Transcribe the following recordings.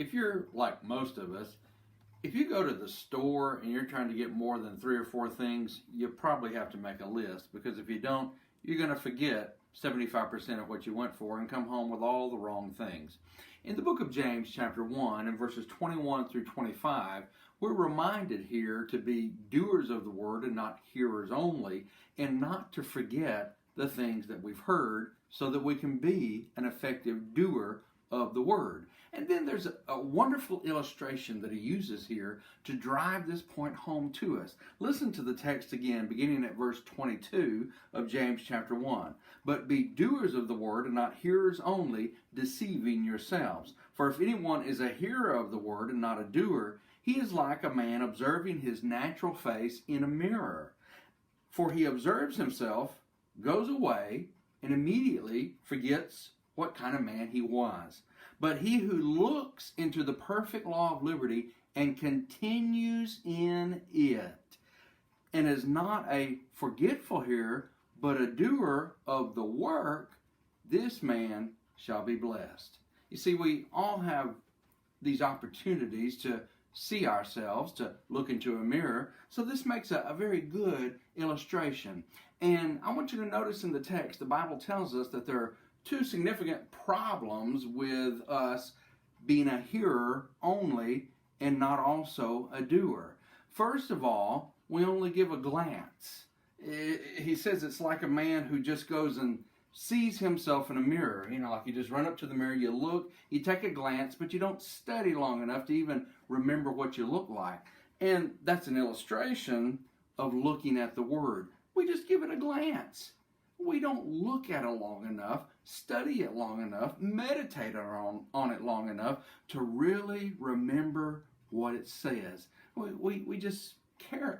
if you're like most of us, if you go to the store and you're trying to get more than 3 or 4 things, you probably have to make a list, because if you don't, you're going to forget 75% of what you went for and come home with all the wrong things. In the book of James, chapter 1, and verses 21 through 25, we're reminded here to be doers of the word and not hearers only, and not to forget the things that we've heard, so that we can be an effective doer of the word. And then there's a wonderful illustration that he uses here to drive this point home to us. Listen to the text again, beginning at verse 22 of James chapter 1. But be doers of the word and not hearers only, deceiving yourselves. For if anyone is a hearer of the word and not a doer, he is like a man observing his natural face in a mirror. For he observes himself, goes away, and immediately forgets what kind of man he was. But he who looks into the perfect law of liberty and continues in it, and is not a forgetful hearer, but a doer of the work, this man shall be blessed. You see, we all have these opportunities to see ourselves, to look into a mirror. So this makes a very good illustration. And I want you to notice in the text, the Bible tells us that there are two significant problems with us being a hearer only and not also a doer. First of all, we only give a glance. He says it's like a man who just goes and sees himself in a mirror. You know, like you just run up to the mirror, you look, you take a glance, but you don't study long enough to even remember what you look like. And that's an illustration of looking at the Word. We just give it a glance. We don't look at it long enough, study it long enough, meditate on it long enough to really remember what it says. We just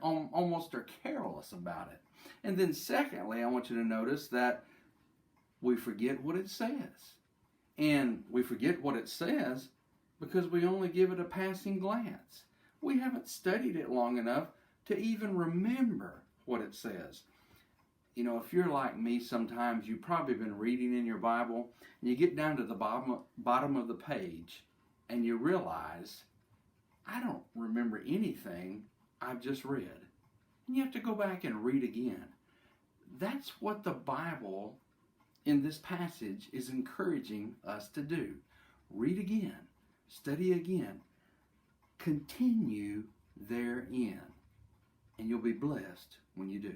almost are careless about it. And then secondly, I want you to notice that we forget what it says. And we forget what it says because we only give it a passing glance. We haven't studied it long enough to even remember what it says. You know, if you're like me, sometimes you've probably been reading in your Bible and you get down to the bottom of the page and you realize, I don't remember anything I've just read. And you have to go back and read again. That's what the Bible in this passage is encouraging us to do. Read again, study again, continue therein, and you'll be blessed when you do.